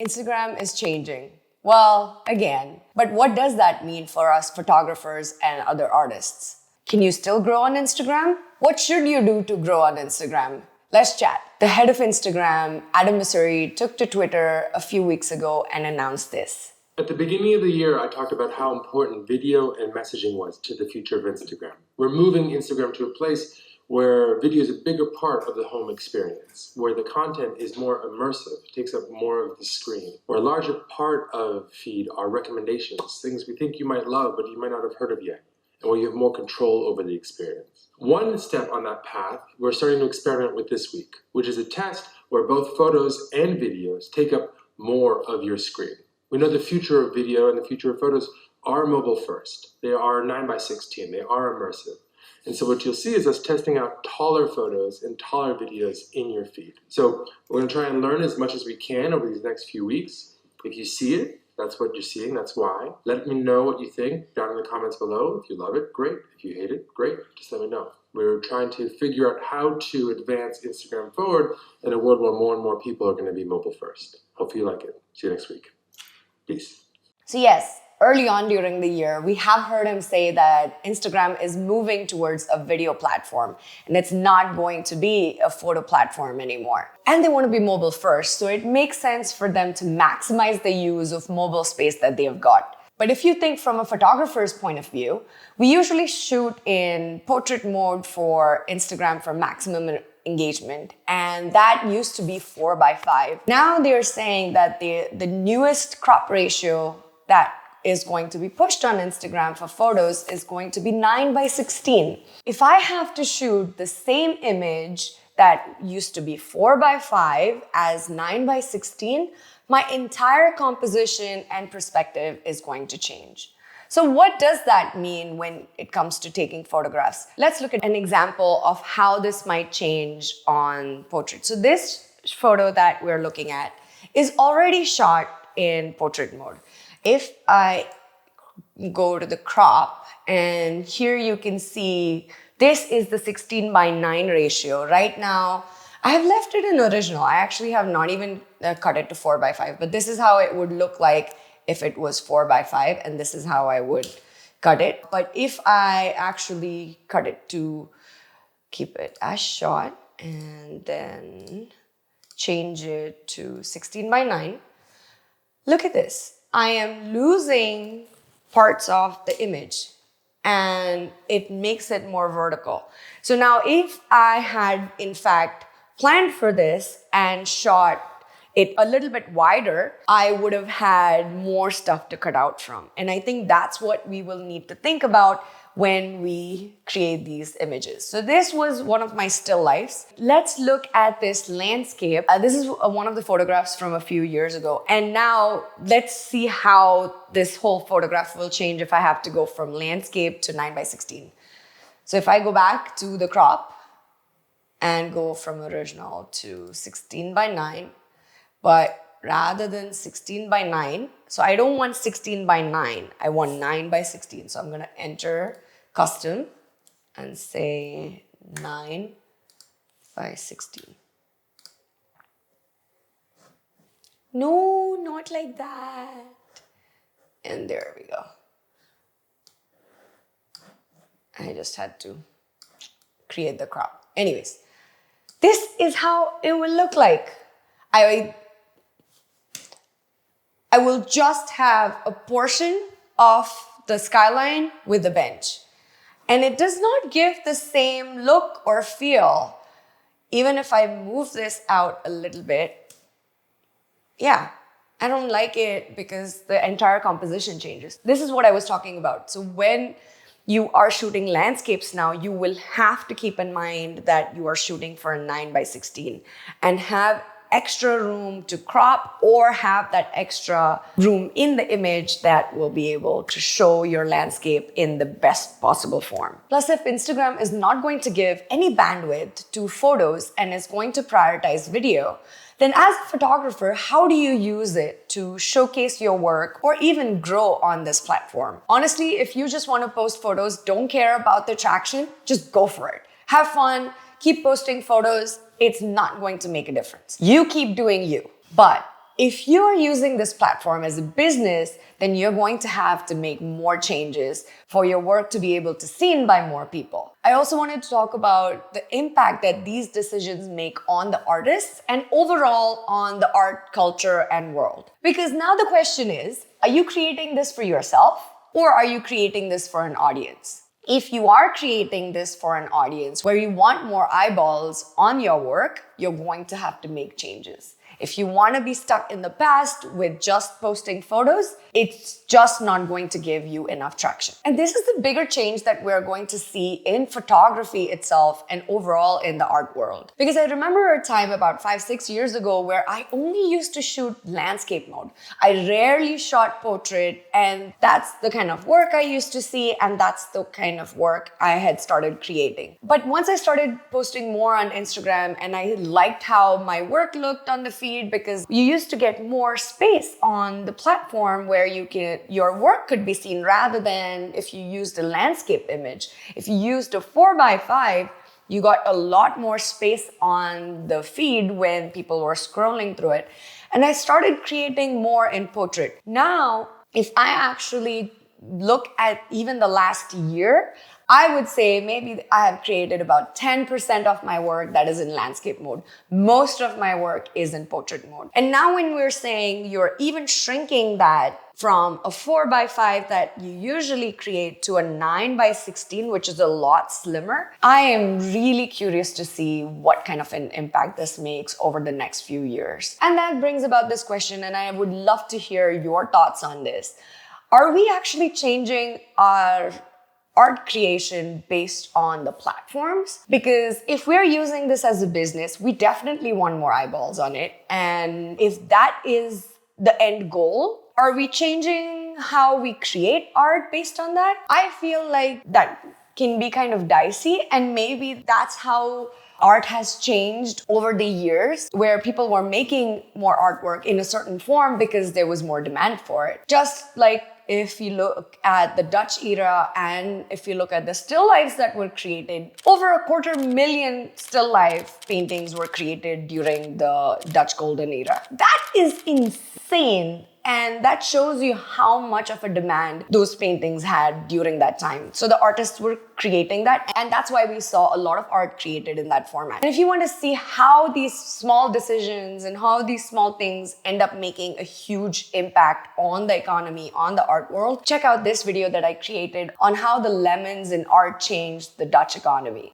Instagram is changing. Well, again. But what does that mean for us photographers and other artists? Can you still grow on Instagram? What should you do to grow on Instagram? Let's chat. The head of Instagram, Adam Mosseri, took to Twitter a few weeks ago and announced this. At the beginning of the year, I talked about how important video and messaging was to the future of Instagram. We're moving Instagram to a place where video is a bigger part of the home experience, where the content is more immersive, takes up more of the screen, where a larger part of feed are recommendations, things we think you might love but you might not have heard of yet, and where you have more control over the experience. One step on that path we're starting to experiment with this week, which is a test where both photos and videos take up more of your screen. We know the future of video and the future of photos are mobile first. They are 9:16, they are immersive. And so what you'll see is us testing out taller photos and taller videos in your feed. So we're gonna try and learn as much as we can over these next few weeks. If you see it, that's what you're seeing, that's why. Let me know what you think down in the comments below. If you love it, great. If you hate it, great. Just let me know. We're trying to figure out how to advance Instagram forward in a world where more and more people are gonna be mobile first. Hope you like it. See you next week. Peace. So yes, early on during the year, we have heard him say that Instagram is moving towards a video platform and it's not going to be a photo platform anymore. And they want to be mobile first, so it makes sense for them to maximize the use of mobile space that they've got. But if you think from a photographer's point of view, we usually shoot in portrait mode for Instagram for maximum engagement, and that used to be 4:5. Now they're saying that the newest crop ratio that is going to be pushed on Instagram for photos is going to be 9:16. If I have to shoot the same image that used to be 4:5 as 9:16, my entire composition and perspective is going to change. So what does that mean when it comes to taking photographs? Let's look at an example of how this might change on portrait. So this photo that we're looking at is already shot in portrait mode. If I go to the crop, and here you can see this is the 16:9 ratio. Right now, I have left it in original. I actually have not even cut it to 4:5, but this is how it would look like if it was 4:5, and this is how I would cut it. But if I actually cut it to keep it as shot and then change it to 16:9, look at this. I am losing parts of the image and it makes it more vertical. So now if I had in fact planned for this and shot it a little bit wider, I would have had more stuff to cut out from. And I think that's what we will need to think about when we create these images. So this was one of my still lifes. Let's look at this landscape. This is one of the photographs from a few years ago. And now let's see how this whole photograph will change if I have to go from landscape to 9:16. So if I go back to the crop and go from original to 16:9, but rather than 16:9, so I don't want 16:9, I want 9:16. So I'm gonna enter custom and say 9:16. No, not like that. And there we go. I just had to create the crop. Anyways, this is how it will look like. I will just have a portion of the skyline with the bench. And it does not give the same look or feel. Even if I move this out a little bit, yeah, I don't like it because the entire composition changes. This is what I was talking about. So when you are shooting landscapes now, you will have to keep in mind that you are shooting for a 9:16 and have extra room to crop or have that extra room in the image that will be able to show your landscape in the best possible form. Plus, if Instagram is not going to give any bandwidth to photos and is going to prioritize video, then as a photographer, how do you use it to showcase your work or even grow on this platform? Honestly, if you just want to post photos, don't care about the traction, just go for it. Have fun, keep posting photos. It's not going to make a difference. You keep doing you. But if you're using this platform as a business, then you're going to have to make more changes for your work to be able to seen by more people. I also wanted to talk about the impact that these decisions make on the artists and overall on the art culture and world. Because now the question is, are you creating this for yourself or are you creating this for an audience? If you are creating this for an audience where you want more eyeballs on your work, you're going to have to make changes. If you want to be stuck in the past with just posting photos, it's just not going to give you enough traction. And this is the bigger change that we're going to see in photography itself and overall in the art world. Because I remember a time about 5-6 years ago where I only used to shoot landscape mode. I rarely shot portrait, and that's the kind of work I used to see, and that's the kind of work I had started creating. But once I started posting more on Instagram and I liked how my work looked on the feed, because you used to get more space on the platform where your work could be seen, rather than if you used a landscape image. If you used a 4x5, you got a lot more space on the feed when people were scrolling through it. And I started creating more in portrait. Now, if I actually look at even the last year, I would say maybe I have created about 10% of my work that is in landscape mode. Most of my work is in portrait mode. And now when we're saying you're even shrinking that from a 4x5 that you usually create to a 9x16, which is a lot slimmer, I am really curious to see what kind of an impact this makes over the next few years. And that brings about this question, and I would love to hear your thoughts on this. Are we actually changing our art creation based on the platforms? Because if we're using this as a business, we definitely want more eyeballs on it. And if that is the end goal, are we changing how we create art based on that? I feel like that can be kind of dicey, and maybe that's how art has changed over the years, where people were making more artwork in a certain form because there was more demand for it. Just like if you look at the Dutch era and if you look at the still lifes that were created, over 250,000 still life paintings were created during the Dutch Golden Era. That is insane. And that shows you how much of a demand those paintings had during that time. So the artists were creating that, and that's why we saw a lot of art created in that format. And if you want to see how these small decisions and how these small things end up making a huge impact on the economy, on the art world, check out this video that I created on how the lemons in art changed the Dutch economy.